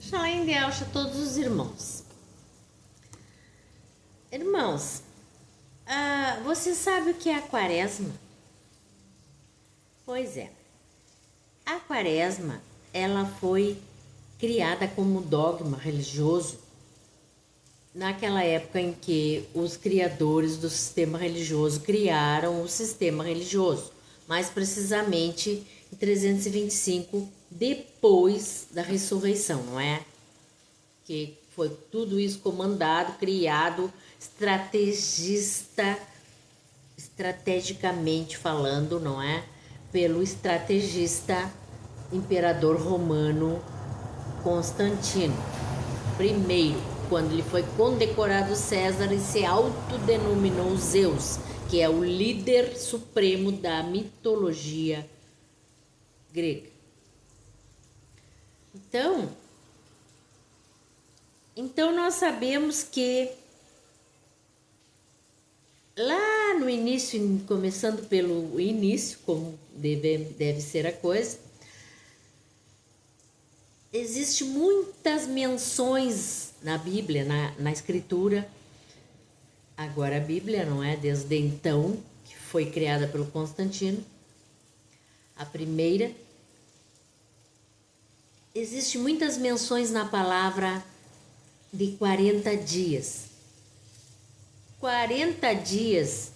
Shalom de Alcha a todos os irmãos. Irmãos, você sabe o que é a quaresma? Pois é, a quaresma, ela foi criada como dogma religioso naquela época em que os criadores do sistema religioso criaram o sistema religioso, mais precisamente em 325 depois da ressurreição, não é? Que foi tudo isso comandado, criado, estrategicamente falando, não é? Pelo estrategista imperador romano Constantino I, quando ele foi condecorado César e se autodenominou Zeus, que é o líder supremo da mitologia grega. Então nós sabemos que lá no início, começando pelo início, como deve ser a coisa, existe muitas menções na Bíblia, na Escritura. Agora a Bíblia, não é? Desde então, que foi criada pelo Constantino, a primeira. Existem muitas menções na palavra de 40 dias. 40 dias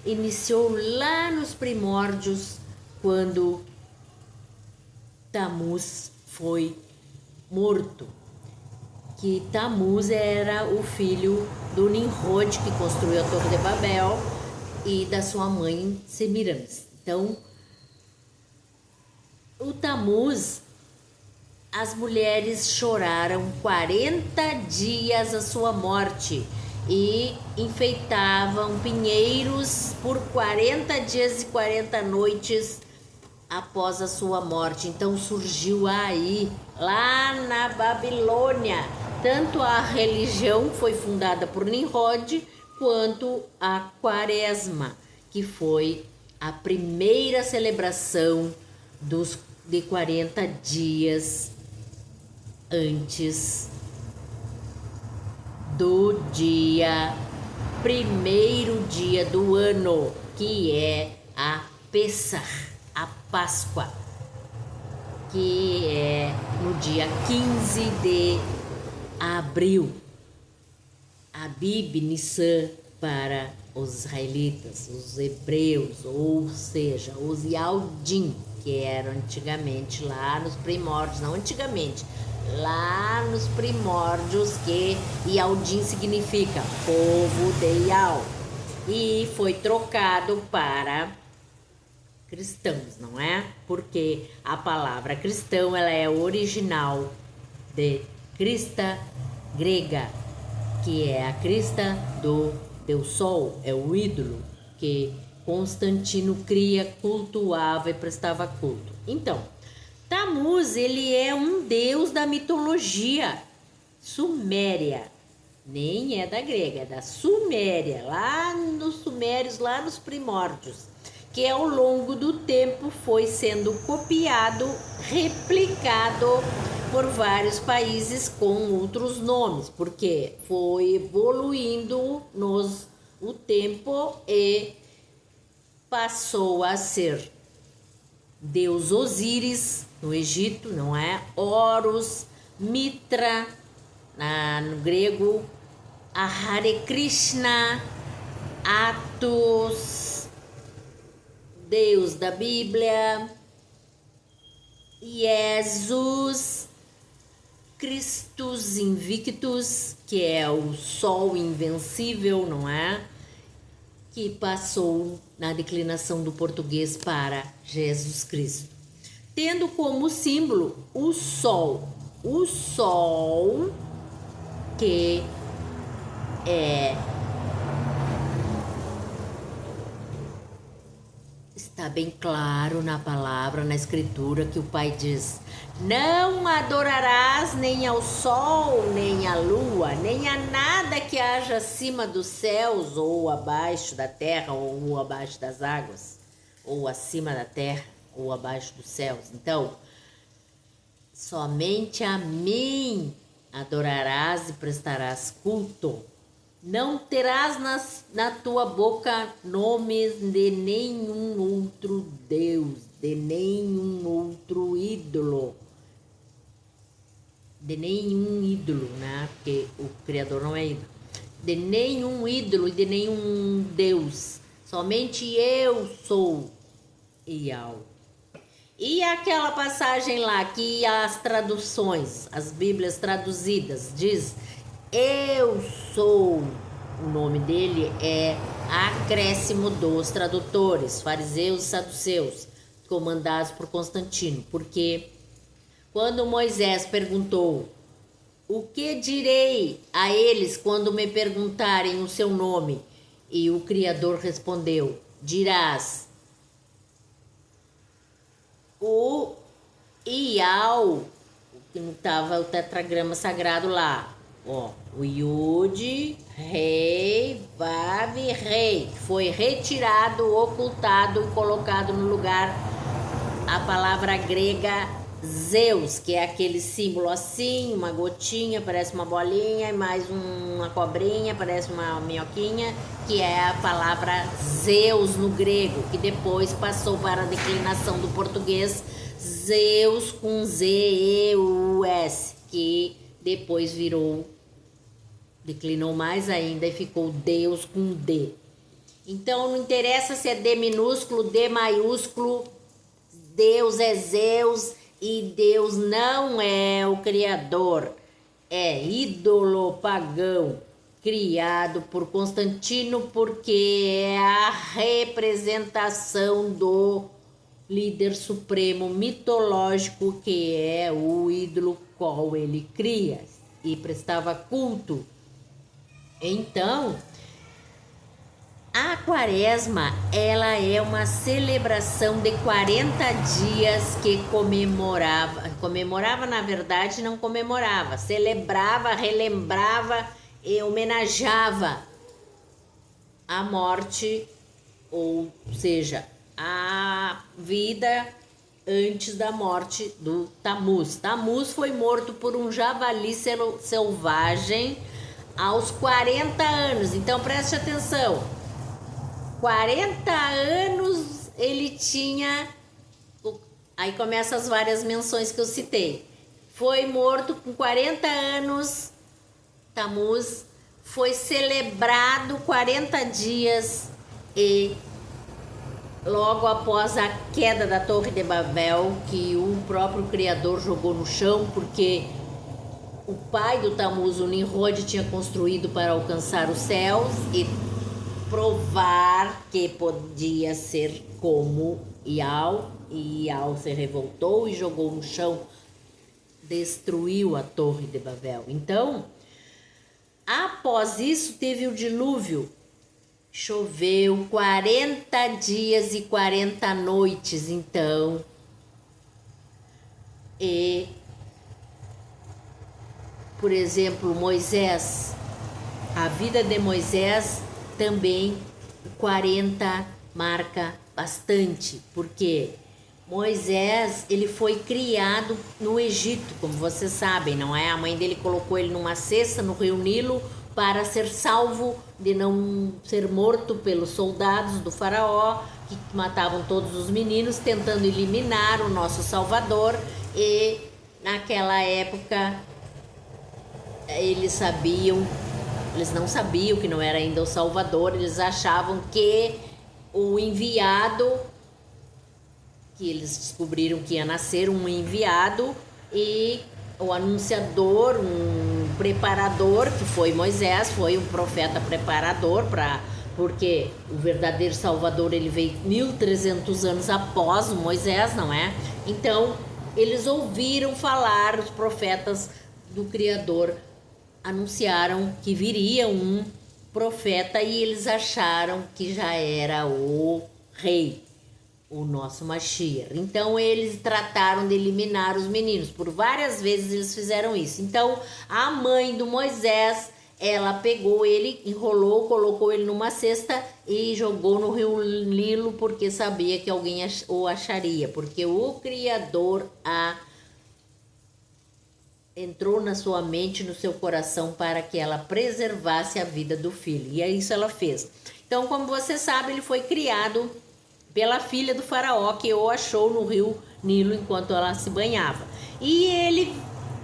iniciou lá nos primórdios, quando Tamuz foi morto. Que Tamuz era o filho do Nimrod, que construiu a Torre de Babel, e da sua mãe Semiramis. Então, o Tamuz, as mulheres choraram 40 dias a sua morte e enfeitavam pinheiros por 40 dias e 40 noites após a sua morte. Então surgiu aí, lá na Babilônia, tanto a religião foi fundada por Nimrod, quanto a quaresma, que foi a primeira celebração de 40 dias antes do primeiro dia do ano, que é a Pessach, a Páscoa, que é no dia 15 de abril, Abib Nissan para os israelitas, os hebreus, ou seja, os Yaldim, que eram antigamente lá nos primórdios, não antigamente, lá nos primórdios, que Yaldim significa povo de Yal, e foi trocado para cristãos, não é? Porque a palavra cristão, ela é original de crista grega, que é a crista do Deus Sol, é o ídolo que Constantino cria, cultuava e prestava culto. Então, Tamuz, ele é um deus da mitologia suméria, nem é da grega, é da Suméria, lá nos sumérios, lá nos primórdios, que ao longo do tempo foi sendo copiado, replicado por vários países com outros nomes, porque foi evoluindo o tempo e passou a ser Deus Osíris no Egito, não é? Horus, Mitra no grego, a Hare Krishna, Atos, Deus da Bíblia, Jesus, Christus Invictus, que é o Sol invencível, não é? Que passou na declinação do português para Jesus Cristo, tendo como símbolo o Sol que está bem claro na palavra, na escritura, que o Pai diz: não adorarás nem ao sol, nem à lua, nem a nada que haja acima dos céus, ou abaixo da terra, ou abaixo das águas, ou acima da terra, ou abaixo dos céus. Então, Somente a mim adorarás e prestarás culto. Não terás na tua boca nomes de nenhum outro Deus, de nenhum outro ídolo. De nenhum ídolo, né? Porque o Criador não é ídolo. De nenhum ídolo e de nenhum Deus. Somente eu sou Iau. E aquela passagem lá que as traduções, as Bíblias traduzidas, diz: Eu sou. O nome dele é acréscimo dos tradutores, fariseus e saduceus, comandados por Constantino. Porque quando Moisés perguntou: O que direi a eles quando me perguntarem o seu nome? E o Criador respondeu: Dirás o Iau, que não estava o tetragrama sagrado lá, ó, o Yud, Rei, Vav, Rei, que foi retirado, ocultado e colocado no lugar a palavra grega Zeus, que é aquele símbolo assim, uma gotinha, parece uma bolinha, e mais uma cobrinha, parece uma minhoquinha, que é a palavra Zeus no grego, que depois passou para a declinação do português Zeus com Z-E-U-S, que depois declinou mais ainda e ficou Deus com D. Então não interessa se é D minúsculo, D maiúsculo, Deus é Zeus e Deus não é o Criador, é ídolo pagão criado por Constantino, porque é a representação do líder supremo mitológico, que é o ídolo qual ele cria e prestava culto. Então, a quaresma, ela é uma celebração de 40 dias que comemorava na verdade, não comemorava, celebrava, relembrava e homenageava a morte, ou seja, a vida antes da morte do Tamuz. Tamuz foi morto por um javali selvagem aos 40 anos, então preste atenção. 40 anos ele tinha. Aí começam as várias menções que eu citei. Foi morto com 40 anos, Tamuz. Foi celebrado 40 dias e logo após a queda da Torre de Babel, que o próprio Criador jogou no chão, porque o pai do Tamuz, o Nimrod, tinha construído para alcançar os céus e provar que podia ser como Iau, e Iau se revoltou e jogou no chão, destruiu a Torre de Babel. Então, após isso teve o dilúvio, choveu 40 dias e 40 noites, então, e, por exemplo, Moisés, a vida de Moisés também 40 marca bastante, porque Moisés, ele foi criado no Egito, como vocês sabem, não é? A mãe dele colocou ele numa cesta no rio Nilo para ser salvo de não ser morto pelos soldados do faraó, que matavam todos os meninos, tentando eliminar o nosso Salvador. E naquela época eles não sabiam que não era ainda o Salvador, eles achavam que o enviado, que eles descobriram que ia nascer um enviado, e o anunciador, um preparador, que foi Moisés, foi um profeta preparador, porque o verdadeiro Salvador ele veio 1300 anos após o Moisés, não é? Então, eles ouviram falar, os profetas do Criador anunciaram que viria um profeta e eles acharam que já era o rei, o nosso Mashiach. Então eles trataram de eliminar os meninos. Por várias vezes eles fizeram isso. Então a mãe do Moisés, ela pegou ele, enrolou, colocou ele numa cesta e jogou no rio Nilo, porque sabia que alguém o acharia, porque o Criador entrou na sua mente, no seu coração, para que ela preservasse a vida do filho. E é isso ela fez. Então, como você sabe, ele foi criado pela filha do faraó, que o achou no rio Nilo enquanto ela se banhava. E ele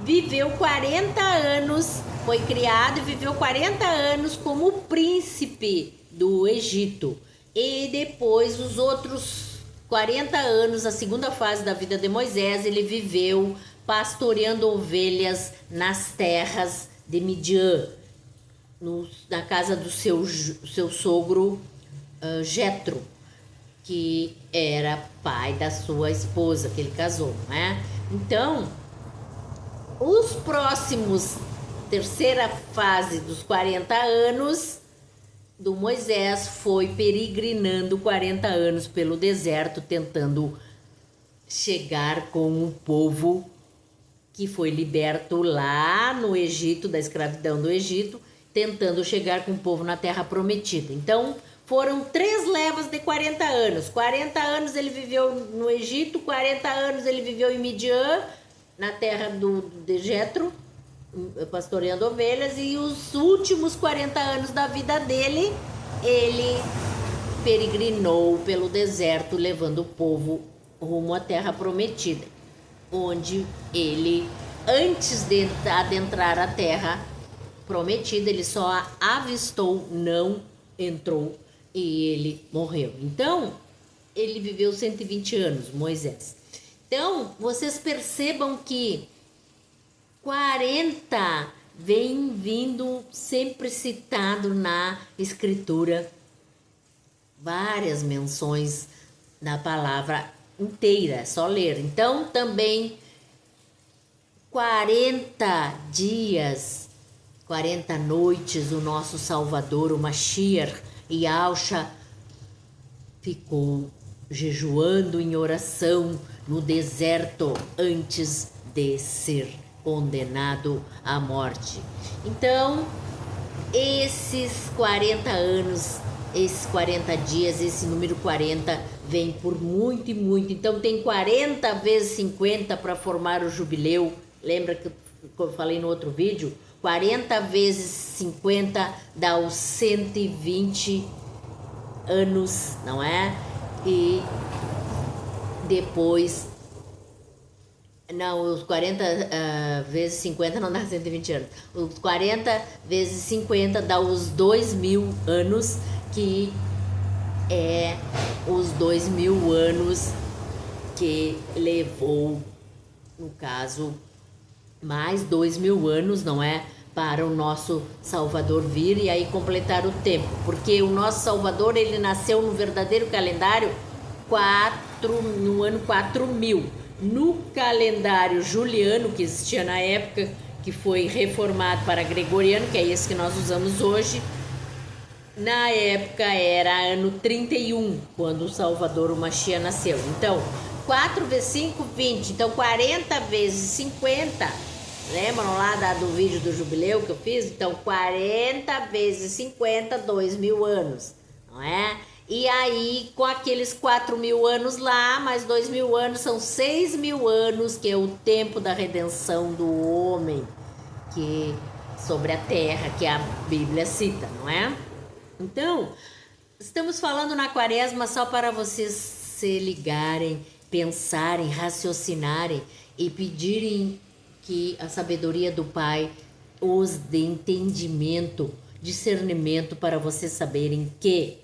viveu 40 anos, foi criado e viveu 40 anos como príncipe do Egito. E depois, os outros 40 anos, a segunda fase da vida de Moisés, ele viveu pastoreando ovelhas nas terras de Midian, na casa do seu sogro Jetro, que era pai da sua esposa, que ele casou, né? Então, os próximos, terceira fase dos 40 anos do Moisés foi peregrinando 40 anos pelo deserto, tentando chegar com o povo que foi liberto lá no Egito, da escravidão do Egito, tentando chegar com o povo na terra prometida. Então, foram 3 levas de 40 anos. 40 anos ele viveu no Egito, 40 anos ele viveu em Midian, na terra de Jetro, pastoreando ovelhas, e os últimos 40 anos da vida dele, ele peregrinou pelo deserto, levando o povo rumo à terra prometida, onde ele, antes de adentrar a terra prometida, ele só a avistou, não entrou, e ele morreu. Então, ele viveu 120 anos, Moisés. Então, vocês percebam que 40 vem vindo sempre citado na escritura, várias menções da palavra inteira, é só ler. Então, também 40 dias, 40 noites, o nosso Salvador, o Mashiach, Yahshua, ficou jejuando em oração no deserto antes de ser condenado à morte. Então, esses 40 anos, esses 40 dias, esse número 40 vem por muito e muito. Então, tem 40 vezes 50 para formar o jubileu. Lembra que eu falei no outro vídeo? 40 vezes 50 dá os 120 anos, não é? E depois, não, os 40 vezes 50 não dá 120 anos. Os 40 vezes 50 dá os 2.000 anos, que é os 2.000 anos que levou, no caso, mais 2.000 anos, não é? Para o nosso Salvador vir e aí completar o tempo. Porque o nosso Salvador, ele nasceu no verdadeiro calendário no ano 4000. No calendário juliano, que existia na época, que foi reformado para gregoriano, que é esse que nós usamos hoje, na época era ano 31, quando o Salvador, o Mashiach, nasceu. Então, 4 vezes 5, 20. Então, 40 vezes 50, lembram lá do vídeo do jubileu que eu fiz? Então, 40 vezes 50, 2.000 anos, não é? E aí, com aqueles 4.000 anos lá, mais 2.000 anos, são 6.000 anos, que é o tempo da redenção do homem, que sobre a terra, que a Bíblia cita, não é? Então, estamos falando na quaresma só para vocês se ligarem, pensarem, raciocinarem e pedirem que a sabedoria do Pai os dê entendimento, discernimento, para vocês saberem que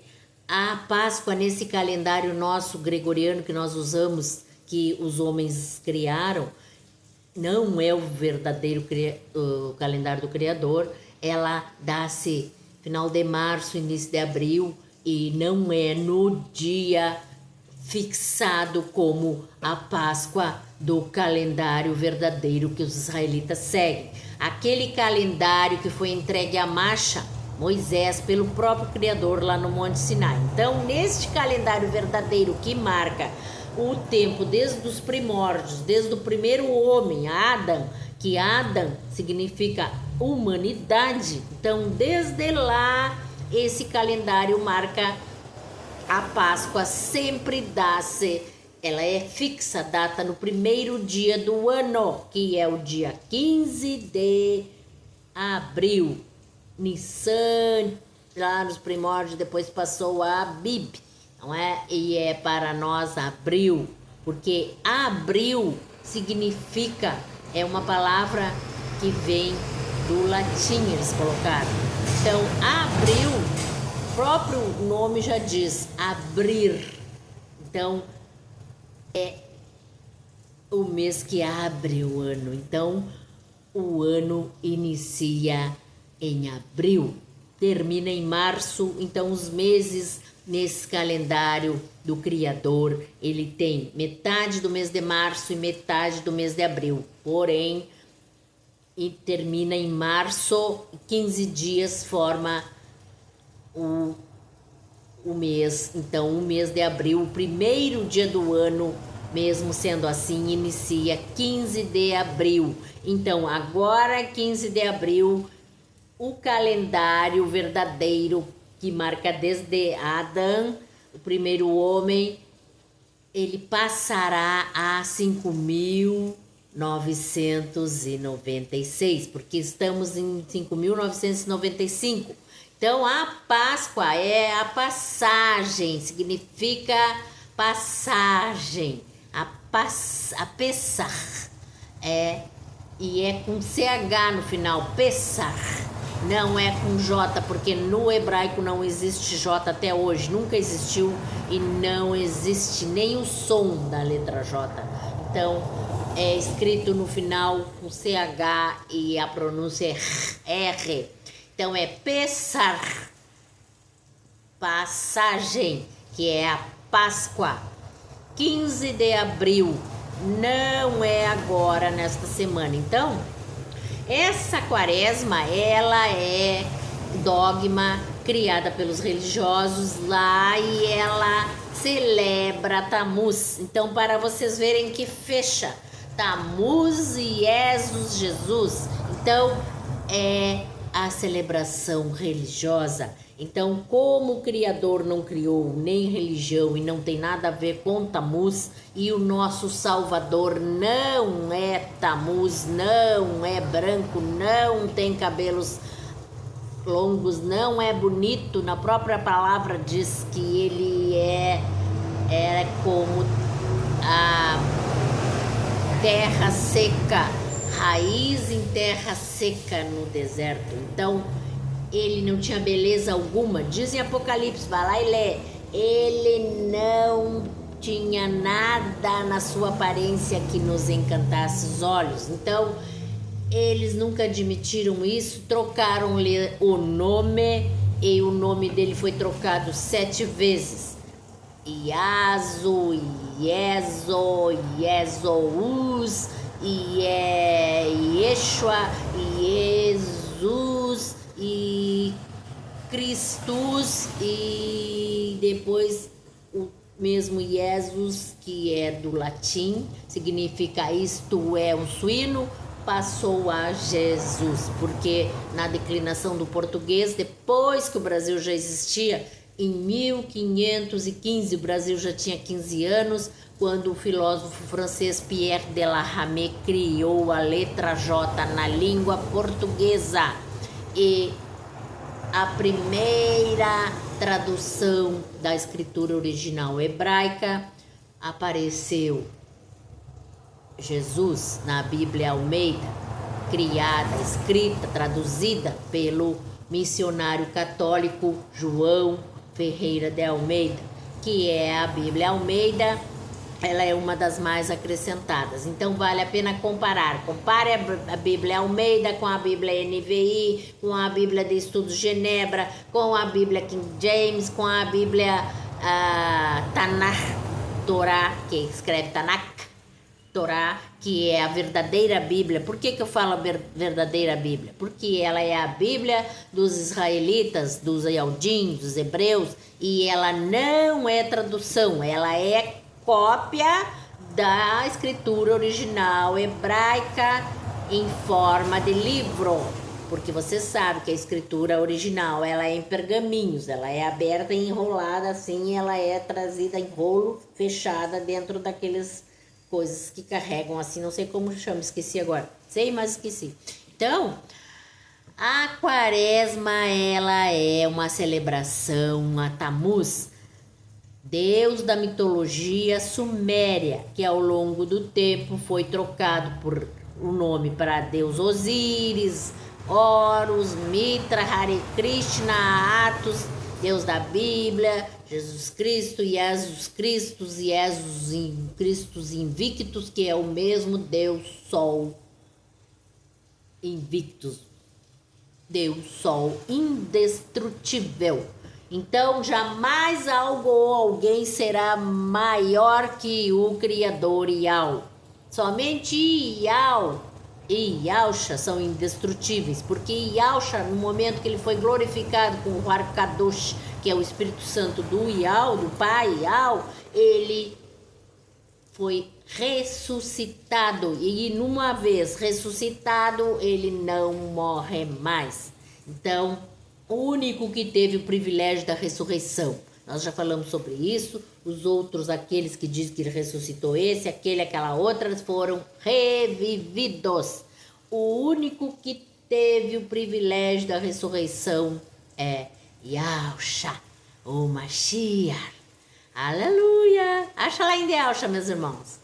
a Páscoa, nesse calendário nosso gregoriano que nós usamos, que os homens criaram, não é o verdadeiro o calendário do Criador. Ela dá-se final de março, início de abril, e não é no dia fixado como a Páscoa do calendário verdadeiro que os israelitas seguem. Aquele calendário que foi entregue a Moisés pelo próprio Criador lá no Monte Sinai. Então, neste calendário verdadeiro que marca o tempo desde os primórdios, desde o primeiro homem, Adão, que Adão significa humanidade. Então, desde lá, esse calendário marca a Páscoa, sempre dá-se ela é fixa, data no primeiro dia do ano, que é o dia 15 de abril. Nissan, lá nos primórdios, depois passou a Abib, não é? E é para nós abril, porque abril significa, é uma palavra que vem do latim, eles colocaram. Então, abril, o próprio nome já diz, abrir. Então, é o mês que abre o ano. Então, o ano inicia em abril, termina em março. Então, os meses nesse calendário do Criador, ele tem metade do mês de março e metade do mês de abril. Porém, e termina em março, 15 dias forma o mês. Então, o mês de abril, o primeiro dia do ano, mesmo sendo assim, inicia 15 de abril. Então, agora 15 de abril, o calendário verdadeiro que marca desde Adão, o primeiro homem, ele passará a 5.996, porque estamos em 5.995. Então, a Páscoa é a passagem, significa passagem, a Pessah, e é com CH no final, Pessah, não é com J, porque no hebraico não existe J até hoje, nunca existiu e não existe nem o som da letra J. Então, é escrito no final com CH e a pronúncia é R. Então, é Pessah, passagem, que é a Páscoa. 15 de abril, não é agora, nesta semana. Então, essa quaresma, ela é dogma criada pelos religiosos lá e ela celebra Tammuz. Então, para vocês verem que fecha Tammuz e Jesus. Então, é a celebração religiosa. Então, como o Criador não criou nem religião e não tem nada a ver com Tammuz, e o nosso Salvador não é Tammuz, não é branco, não tem cabelos longos, não é bonito, na própria palavra diz que ele é como a terra seca, raiz em terra seca no deserto. Então, ele não tinha beleza alguma. Diz em Apocalipse, vai lá e lê. Ele não tinha nada na sua aparência que nos encantasse os olhos. Então, eles nunca admitiram isso, trocaram-lhe o nome, e o nome dele foi trocado 7 vezes. Iaso, Ieso, Iesous, Yeshua, Jesus e Cristus, e depois o mesmo Jesus, que é do latim, significa isto é um suíno, passou a Jesus, porque na declinação do português, depois que o Brasil já existia, em 1515, o Brasil já tinha 15 anos, quando o filósofo francês Pierre de la Rame criou a letra J na língua portuguesa. E a primeira tradução da escritura original hebraica apareceu Jesus na Bíblia Almeida, criada, escrita, traduzida pelo missionário católico João Ferreira de Almeida, que é a Bíblia Almeida. Ela é uma das mais acrescentadas, então vale a pena comparar. Compare a Bíblia Almeida com a Bíblia NVI, com a Bíblia de Estudos Genebra, com a Bíblia King James, com a Bíblia Tanakh, Torá, que escreve Tanakh, Torá, que é a verdadeira Bíblia. Por que eu falo verdadeira Bíblia? Porque ela é a Bíblia dos israelitas, dos Yaldim, dos hebreus, e ela não é tradução, ela é cópia da escritura original hebraica em forma de livro. porque você sabe que a escritura original, ela é em pergaminhos, ela é aberta e enrolada assim, e ela é trazida em rolo, fechada dentro daqueles coisas que carregam assim, não sei como chama, esqueci agora. Sei, mas esqueci. Então, a quaresma, ela é uma celebração a Tammuz, deus da mitologia suméria, que ao longo do tempo foi trocado por o nome para deus Osíris, Horus, Mitra, Hare Krishna, Atos, deus da Bíblia, Jesus Cristo, Jesus Cristos Invictus, que é o mesmo deus Sol Invictus, deus Sol indestrutível. Então, jamais algo ou alguém será maior que o Criador Yau. Somente Yau e Yahusha são indestrutíveis, porque Yahusha, no momento que ele foi glorificado com o Ruach Kadosh, que é o Espírito Santo do Yau, do Pai Yau, ele foi ressuscitado, e numa vez ressuscitado, ele não morre mais. Então, o único que teve o privilégio da ressurreição. Nós já falamos sobre isso. Os outros, aqueles que dizem que ele ressuscitou esse, aquele, aquela outra, foram revividos. O único que teve o privilégio da ressurreição é Yahusha, o Mashiach. Aleluia! Acha lá em Yahusha, meus irmãos.